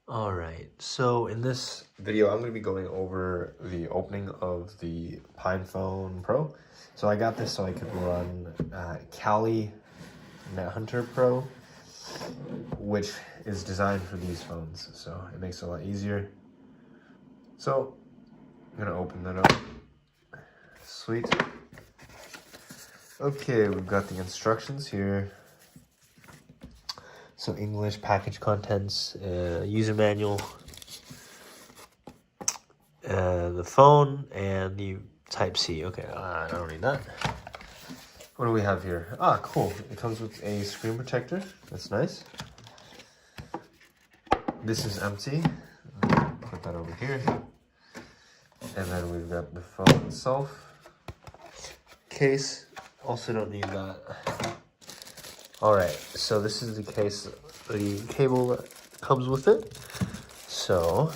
All right, so in this video, I'm going to be going over the opening of the PinePhone Pro. So I got this so I could run Kali NetHunter Pro, which is designed for these phones. So it makes it a lot easier. So I'm going to open that up. Sweet. Okay, we've got the instructions here. So English, package contents, user manual, the phone, and the Type-C. Okay, I don't need that. What do we have here? Ah, cool. It comes with a screen protector. That's nice. This is empty. Put that over here. And then we've got the phone itself. Case. Also don't need that. Alright, so this is the case, the cable that comes with it. So,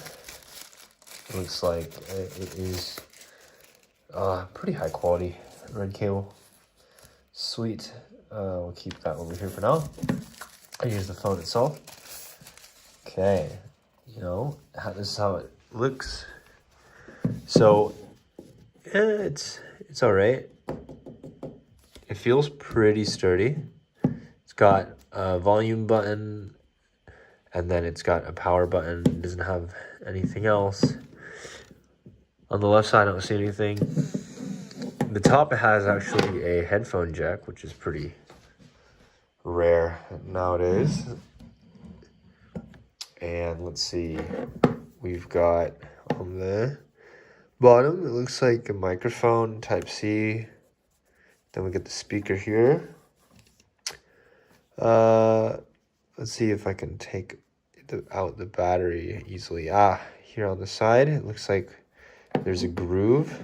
it looks like it is pretty high quality red cable. Sweet. We'll keep that over here for now. And here's the phone itself. Okay, this is how it looks. So, it's all right. It feels pretty sturdy. It's got a volume button, and then it's got a power button. It doesn't have anything else. On the left side, I don't see anything. The top has actually a headphone jack, which is pretty rare nowadays. And let's see, we've got on the bottom, it looks like a microphone, Type-C. Then we get the speaker here. Let's see if I can take out the battery easily. Here on the side, it looks like there's a groove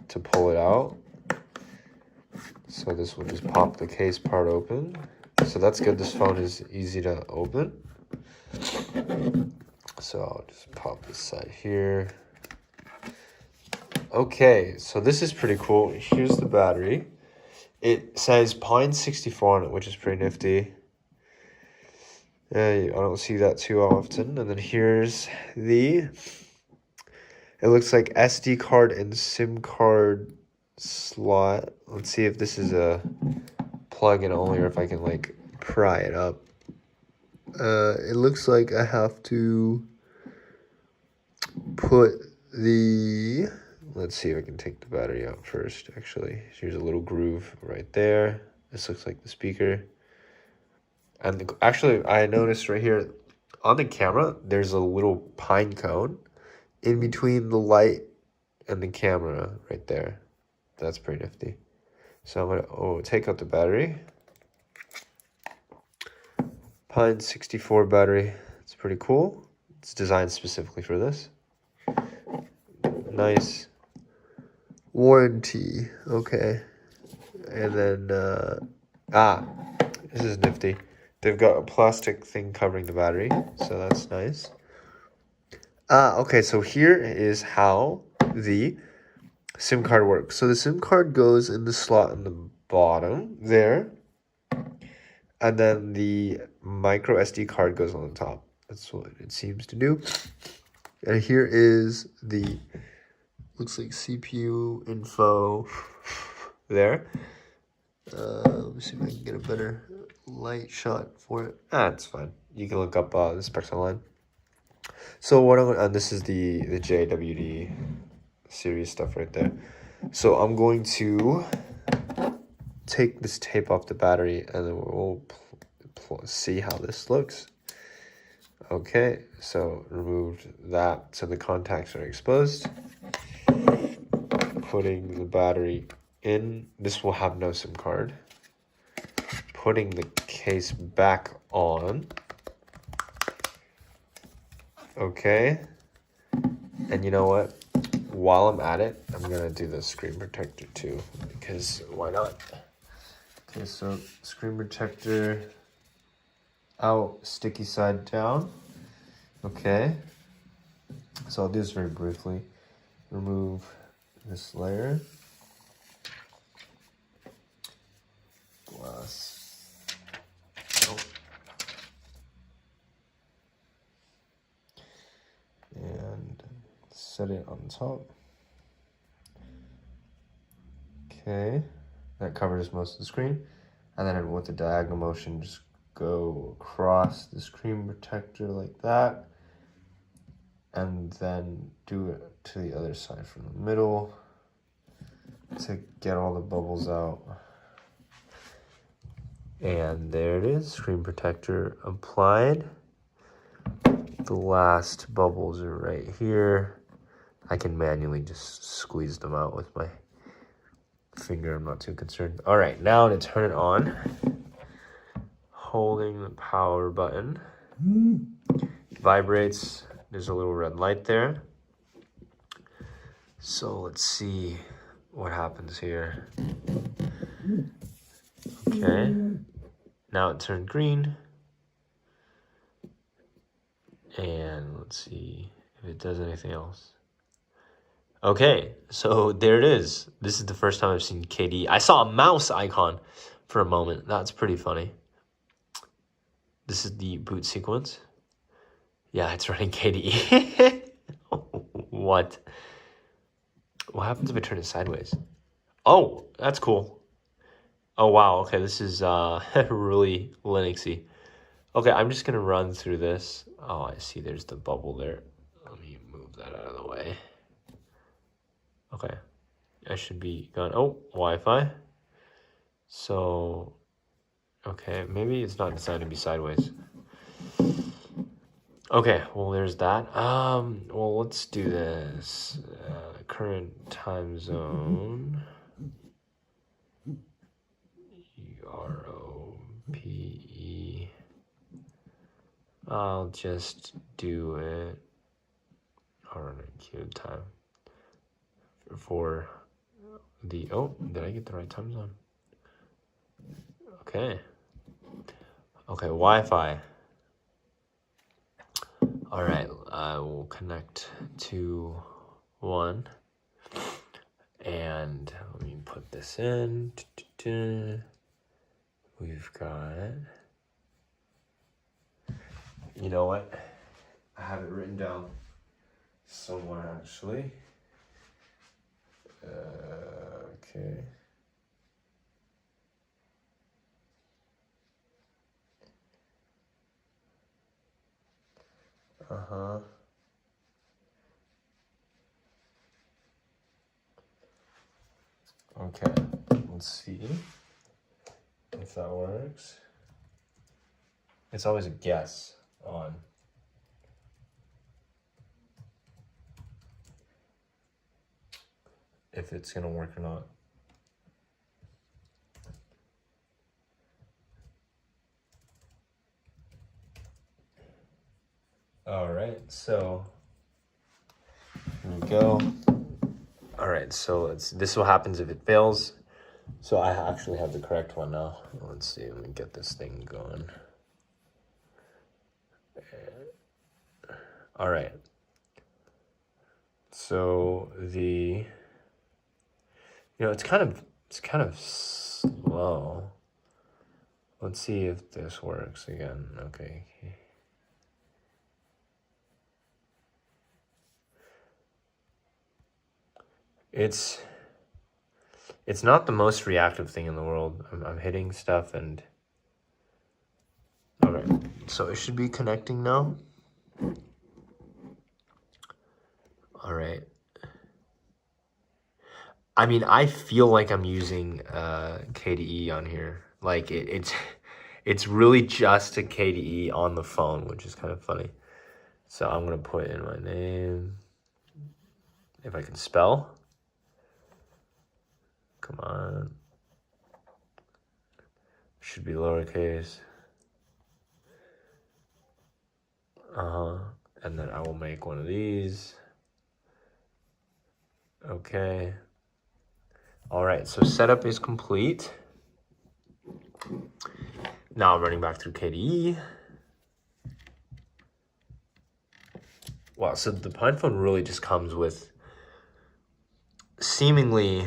to pull it out. So this will just pop the case part open. So that's good. This phone is easy to open. So I'll just pop this side here. Okay, so this is pretty cool. Here's the battery. It says Pine 64 on it, which is pretty nifty. I don't see that too often. And then here's it looks like SD card and SIM card slot. Let's see if this is a plug-in only or if I can like pry it up. It looks like I have to put let's see if I can take the battery out first, actually. Here's a little groove right there. This looks like the speaker. And actually, I noticed right here on the camera, there's a little pine cone in between the light and the camera right there. That's pretty nifty. So I'm gonna take out the battery. Pine 64 battery. It's pretty cool. It's designed specifically for this. Nice. Warranty. Okay. And then, this is nifty. They've got a plastic thing covering the battery, so that's nice. Okay, so here is how the SIM card works. So the SIM card goes in the slot in the bottom there, and then the micro SD card goes on the top. That's what it seems to do. And here is looks like CPU info there. Let me see if I can get a better light shot for it. It's fine. You can look up the specs online. So what and this is the JWD series stuff right there. So I'm going to take this tape off the battery and then we'll see how this looks. Okay, so removed that so the contacts are exposed. Putting the battery in. This will have no SIM card. Putting the case back on. Okay. And you know what? While I'm at it, I'm going to do the screen protector too. Because why not? Okay, so screen protector out, sticky side down. Okay. So I'll do this very briefly. Remove this layer. Glass. Oh. set it on top. Okay, that covers most of the screen. And then with the diagonal motion, just go across the screen protector like that. And then do it to the other side from the middle to get all the bubbles out. And there it is, screen protector applied. The last bubbles are right here. I can manually just squeeze them out with my finger, I'm not too concerned. All right, now to turn it on, holding the power button, it vibrates, there's a little red light there. So let's see what happens here. Okay, now it turned green. And let's see if it does anything else. Okay, so there it is. This is the first time I've seen KDE. I saw a mouse icon for a moment. That's pretty funny. This is the boot sequence. Yeah, it's running KDE. What? What happens if I turn it sideways? Oh, that's cool. Oh, wow. Okay, this is really Linuxy. Okay, I'm just going to run through this. Oh, I see there's the bubble there. Let me move that out of the way. Okay, I should be gone. Oh, Wi-Fi. So, okay, maybe it's not designed to be sideways. Okay, well, there's that. Well, let's do this. Current time zone. EUROPE. I'll just do it. I'll run a cube time for the, oh, did I get the right time zone? Okay. Okay, Wi-Fi. All right, I will connect to 1. And let me put this in. We've got, you know what? I have it written down somewhere actually. Okay. Uh-huh. Okay, let's see if that works. It's always a guess on if it's gonna work or not. All right, so here we go. All right, so this is what happens if it fails. So I actually have the correct one now. Let's see, let me get this thing going. All right. So it's kind of slow. Let's see if this works again. Okay. It's not the most reactive thing in the world. I'm hitting stuff and okay. So it should be connecting now. All right. I mean, I feel like I'm using KDE on here. Like it's really just a KDE on the phone, which is kind of funny. So I'm gonna put in my name. If I can spell. Come on. Should be lowercase. And then I will make one of these. Okay. All right, so setup is complete. Now I'm running back through KDE. Wow, so the PinePhone really just comes with seemingly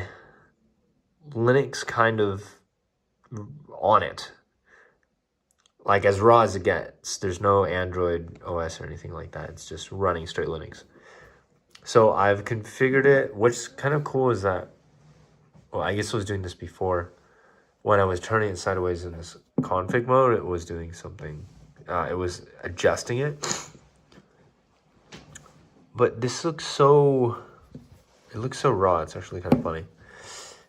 Linux kind of on it. Like as raw as it gets. There's no Android OS or anything like that. It's just running straight Linux. So I've configured it. What's kind of cool is that, well, I guess I was doing this before. When I was turning it sideways in this config mode, it was doing something. It was adjusting it. But this looks so, it looks so raw. It's actually kind of funny.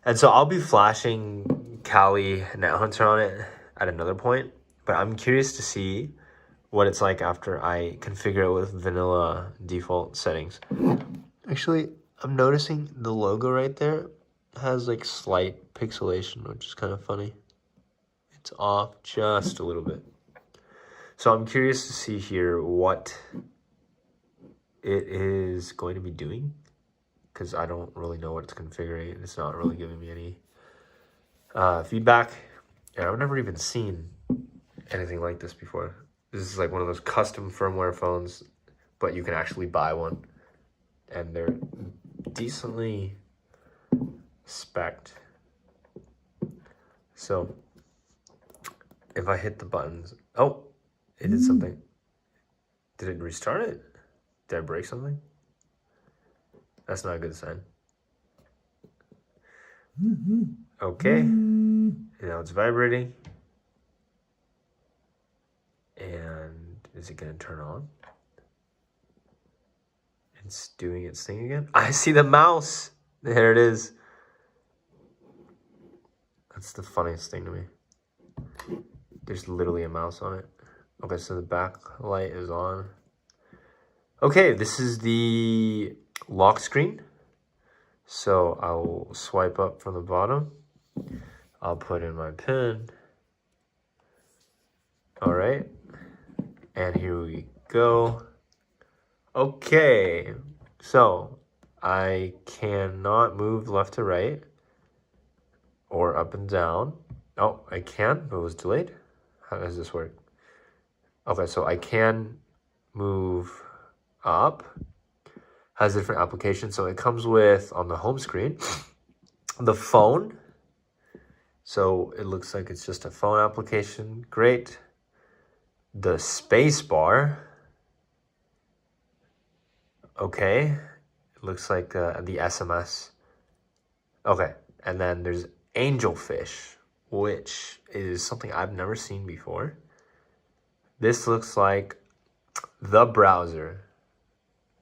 And so I'll be flashing Kali NetHunter on it at another point. But I'm curious to see what it's like after I configure it with vanilla default settings. Actually, I'm noticing the logo right there has like slight pixelation, which is kind of funny. It's off just a little bit. So I'm curious to see here what it is going to be doing, because I don't really know what it's configuring. It's not really giving me any feedback. And I've never even seen anything like this before. This is like one of those custom firmware phones, but you can actually buy one. And they're decently spec'd. So if I hit the buttons, oh, it did something. Did it restart it? Did I break something? That's not a good sign. Okay, and now it's vibrating. And is it gonna turn on? It's doing its thing again. I see the mouse. There it is. That's the funniest thing to me. There's literally a mouse on it. Okay, so the back light is on. Okay, this is the lock screen. So I'll swipe up from the bottom. I'll put in my PIN. All right, and here we go. Okay, so I cannot move left to right or up and down. Oh, I can, but it was delayed. How does this work? Okay, so I can move up. Has different applications. So it comes with, on the home screen, the phone. So it looks like it's just a phone application. Great. The space bar. Okay. It looks like the SMS. Okay. And then there's Angelfish, which is something I've never seen before. This looks like the browser.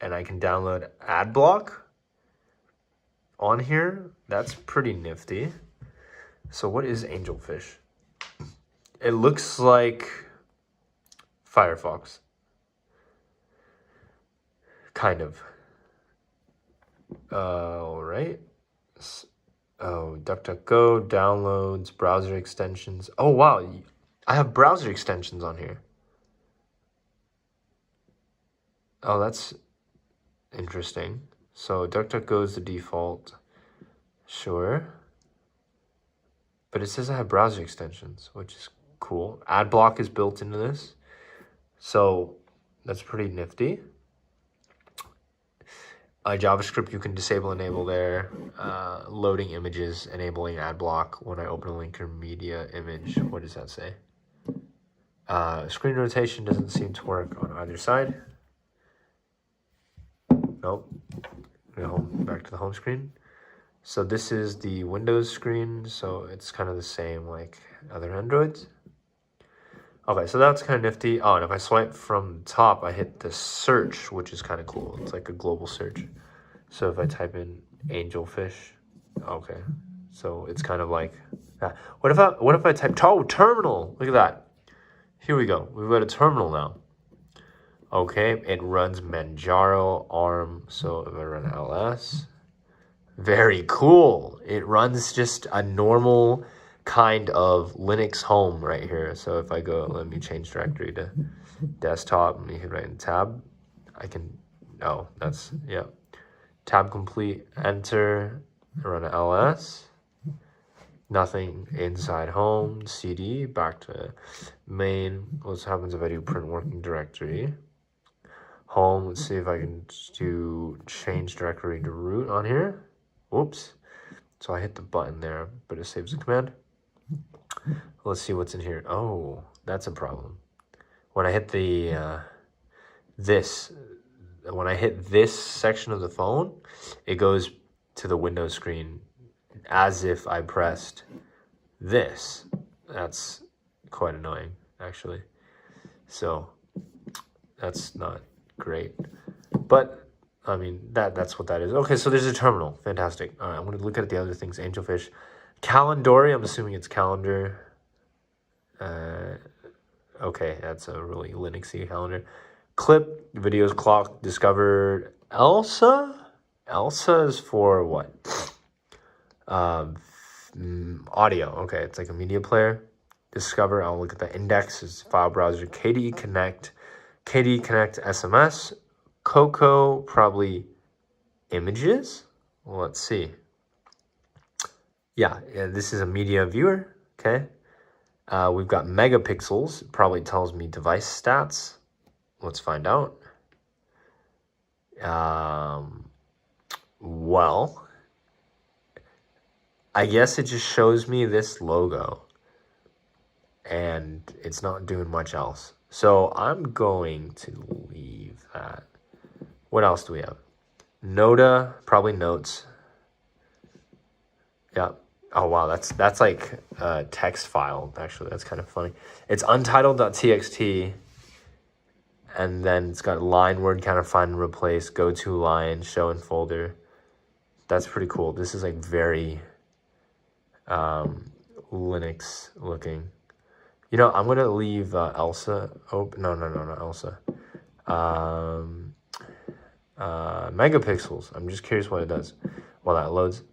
And I can download AdBlock on here. That's pretty nifty. So what is Angelfish? It looks like Firefox. Kind of. All right. Oh, DuckDuckGo, downloads, browser extensions. Oh, wow. I have browser extensions on here. Oh, that's interesting. So DuckDuckGo is the default. Sure. But it says I have browser extensions, which is cool. AdBlock is built into this. So that's pretty nifty. JavaScript you can disable, enable there. Loading images, enabling AdBlock when I open a link or media image. What does that say? Screen rotation doesn't seem to work on either side. Nope. Back to the home screen. So this is the Windows screen, so it's kind of the same like other Androids. Okay, so that's kind of nifty. Oh, and if I swipe from the top, I hit the search, which is kind of cool. It's like a global search. So if I type in Angelfish, okay, so it's kind of like that. What if I type terminal? Look at that. Here we go. We've got a terminal now. Okay, it runs Manjaro, ARM. So if I run ls, very cool. It runs just a normal kind of Linux home right here. So if I go, let me change directory to desktop, and you hit right in tab, I can, oh, that's, yeah. Tab complete, enter, run ls. Nothing inside home, CD, back to main. What happens if I do print working directory? Home, let's see if I can do change directory to root on here. Whoops. So I hit the button there, but it saves the command. Let's see what's in here. Oh, that's a problem. When I hit the, this, when I hit this section of the phone, it goes to the Windows screen as if I pressed this. That's quite annoying, actually. So that's not great. But I mean, that's what that is. Okay, so there's a terminal. Fantastic. All right, I'm going to look at the other things. Angelfish. Calendary, I'm assuming it's calendar. Okay, that's a really Linuxy calendar. Clip, videos, clock, discovered. Elsa? Elsa is for what? Audio. Okay, it's like a media player. Discover, I'll look at the index, is file browser. KDE Connect SMS. Coco, probably images. Well, let's see. Yeah, this is a media viewer. Okay. We've got megapixels. It probably tells me device stats. Let's find out. Well, I guess it just shows me this logo. And it's not doing much else. So I'm going to leave that. What else do we have? Noda, probably notes. Yeah. Oh wow, that's like a text file. Actually, that's kind of funny. It's untitled.txt, and then it's got line word counter, find and replace, go to line, show in folder. That's pretty cool. This is like very Linux looking. You know, I'm gonna leave Elsa open. No, not Elsa. Megapixels. I'm just curious what it does while that loads.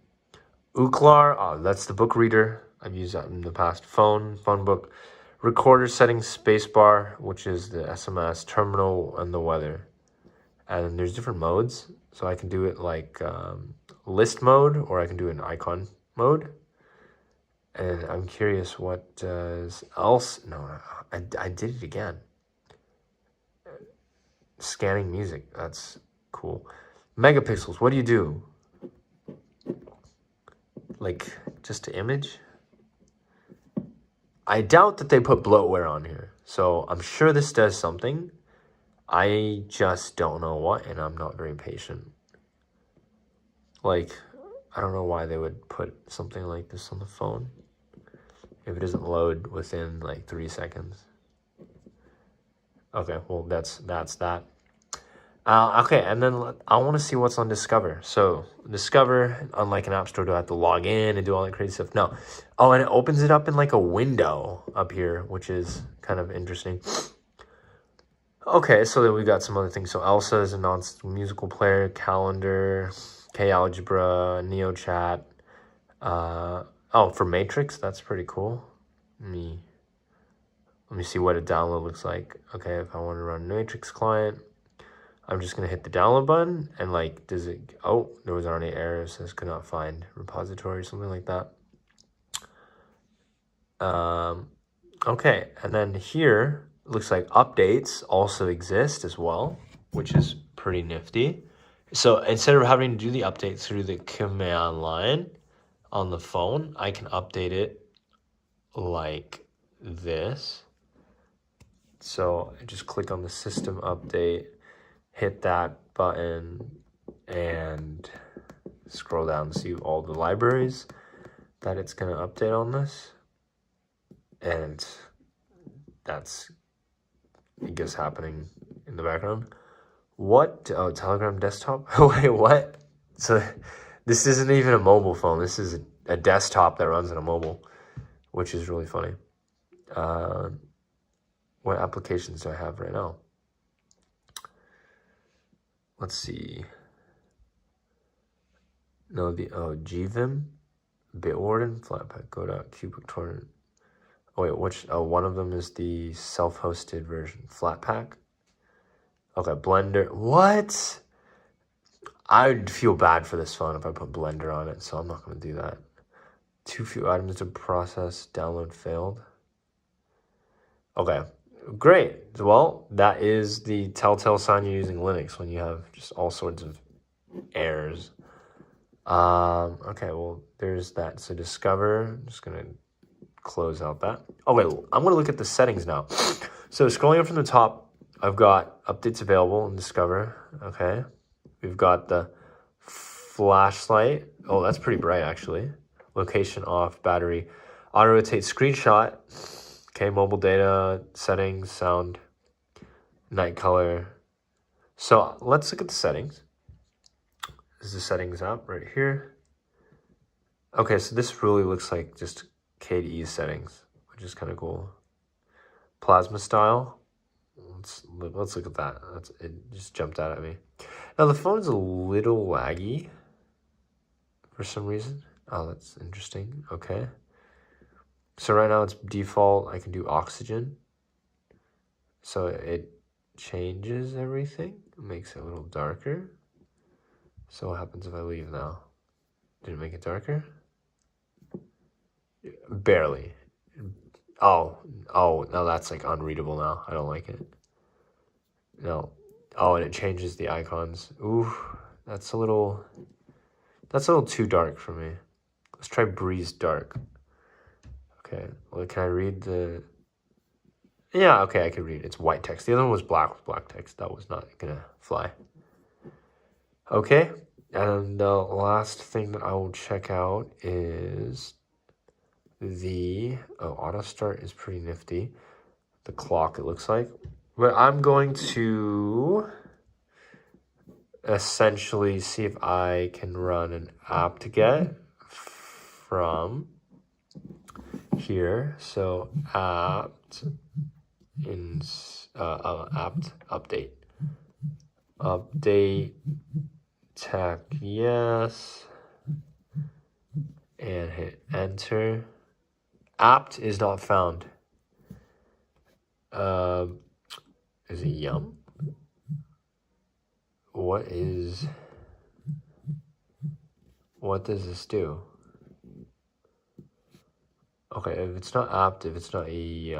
Uclar, oh, that's the book reader. I've used that in the past. Phone book. Recorder settings, spacebar, which is the SMS, terminal, and the weather. And there's different modes. So I can do it like list mode, or I can do it in icon mode. And I'm curious what does else. No, I did it again. Scanning music. That's cool. Megapixels. What do you do? Like just to image? I doubt that they put bloatware on here. So I'm sure this does something. I just don't know what, and I'm not very patient. Like, I don't know why they would put something like this on the phone if it doesn't load within like 3 seconds. Okay, well, that's that. Okay, and then I want to see what's on Discover. So Discover, unlike an app store, do I have to log in and do all that crazy stuff? No. Oh, and it opens it up in like a window up here, which is kind of interesting. Okay, so then we got some other things. So Elsa is a non-musical player, calendar, K-Algebra, NeoChat. Oh, for Matrix, that's pretty cool. Let me see what a download looks like. Okay, if I want to run Matrix client, I'm just going to hit the download button and like, does it, oh, there was already errors. Says could not find repository or something like that. Okay, and then here, it looks like updates also exist as well, which is pretty nifty. So instead of having to do the update through the command line on the phone, I can update it like this. So I just click on the system update, hit that button, and scroll down to see all the libraries that it's going to update on this. And that's, I guess, happening in the background. What? Oh, Telegram desktop? Wait, what? So this isn't even a mobile phone. This is a desktop that runs on a mobile, which is really funny. What applications do I have right now? Let's see. No, GVim, Bitwarden, Flatpak, Godot, Cubic Torrent. Oh wait, one of them is the self-hosted version, Flatpak. Okay, Blender. What? I'd feel bad for this phone if I put Blender on it, so I'm not going to do that. Too few items to process, download failed. Okay, great. Well, that is the telltale sign you're using Linux, when you have just all sorts of errors. Okay, well, there's that. So Discover, I'm just going to close out that. Okay, I'm going to look at the settings now. So scrolling up from the top, I've got updates available in Discover. Okay. We've got the flashlight. Oh, that's pretty bright actually. Location off, battery, auto rotate, screenshot. Okay, mobile data, settings, sound, night color. So let's look at the settings. This is the settings app right here. Okay, so this really looks like just KDE settings, which is kind of cool. Plasma style. Let's look at that. It just jumped out at me. Now the phone's a little laggy for some reason. Oh, that's interesting. Okay. So right now it's default. I can do oxygen. So it changes everything. It makes it a little darker. So what happens if I leave now? Did it make it darker? Barely. Oh, no, that's like unreadable now. I don't like it. No. Oh, and it changes the icons. Ooh, that's a little too dark for me. Let's try Breeze Dark. Okay, well, can I read the... Yeah, okay, I can read. It's white text. The other one was black with black text. That was not gonna fly. Okay, and the last thing that I will check out is the... Oh, auto start is pretty nifty. The clock, it looks like. But I'm going to essentially see if I can run an apt-get from here. So apt in apt update tech yes, and hit enter. Apt is not found. Is it yum? What does this do? Okay, if it's not apt, if it's not a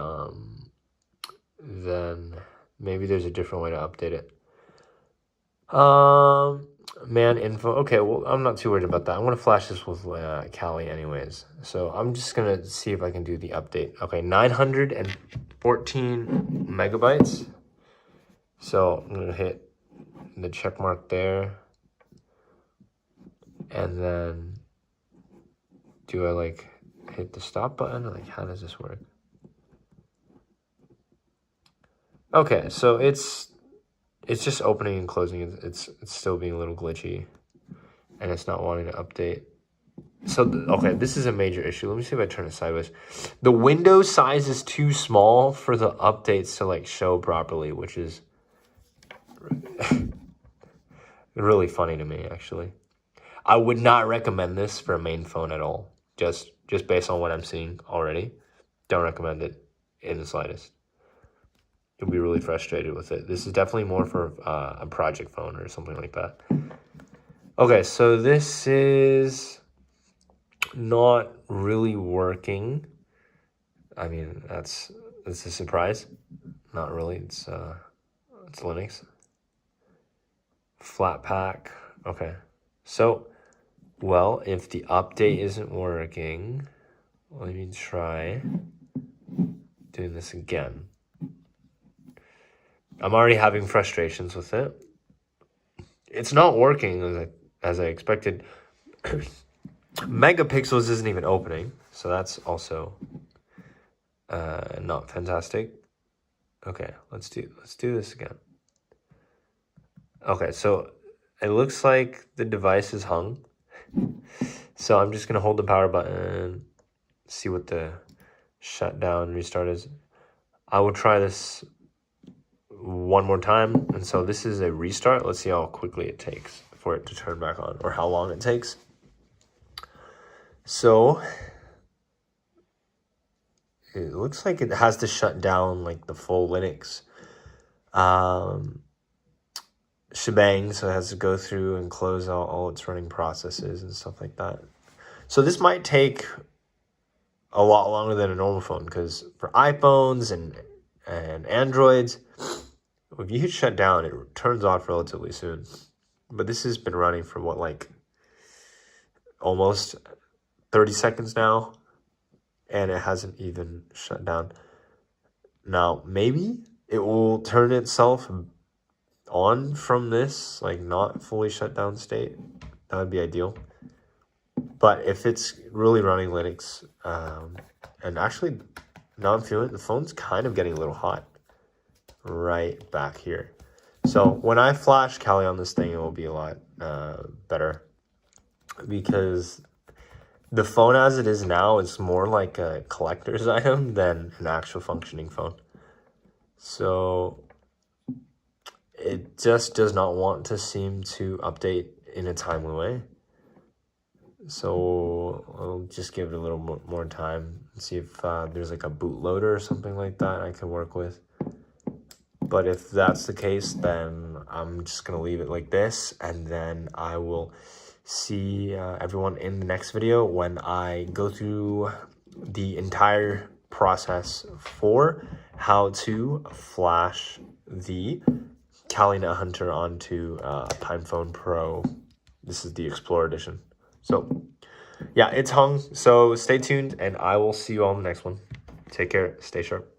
then maybe there's a different way to update it. Man info. Okay, well, I'm not too worried about that. I'm gonna flash this with Kali anyways. So I'm just gonna see if I can do the update. Okay, 914 megabytes. So I'm gonna hit the check mark there. And then do I like hit the stop button? Like, how does this work? Okay, so it's just opening and closing. It's still being a little glitchy, and it's not wanting to update. So okay, this is a major issue. Let me see if I turn it sideways. The window size is too small for the updates to like show properly, which is really funny to me actually. I would not recommend this for a main phone at all. Just based on what I'm seeing already. Don't recommend it in the slightest. You'll be really frustrated with it. This is definitely more for a project phone or something like that. Okay, so this is not really working. I mean, that's a surprise. Not really. It's Linux. Flatpak. Okay. So, well, if the update isn't working, let me try doing this again. I'm already having frustrations with it. It's not working as I expected. Megapixels isn't even opening, so that's also not fantastic. Okay, let's do this again. Okay, so it looks like the device is hung. So I'm just gonna hold the power button, see what the shutdown restart is. I will try this one more time, and so this is a restart. Let's see how quickly it takes for it to turn back on, or how long it takes. So it looks like it has to shut down like the full Linux shebang, so it has to go through and close out all its running processes and stuff like that. So this might take a lot longer than a normal phone, because for iPhones and Androids, if you hit shut down, it turns off relatively soon. But this has been running for what, like almost 30 seconds now, and it hasn't even shut down. Now, maybe it will turn itself on from this, like not fully shut down state. That would be ideal. But if it's really running Linux, and actually, now I'm feeling the phone's kind of getting a little hot right back here. So when I flash Kali on this thing, it will be a lot better, because the phone as it is now is more like a collector's item than an actual functioning phone. So it just does not want to seem to update in a timely way. So I'll just give it a little more time and see if there's like a bootloader or something like that I can work with. But if that's the case, then I'm just going to leave it like this, and then I will see everyone in the next video when I go through the entire process for how to flash the Kali Net Hunter onto PinePhone Pro. This is the Explorer Edition. So yeah, it's hung. So stay tuned, and I will see you all in the next one. Take care. Stay sharp.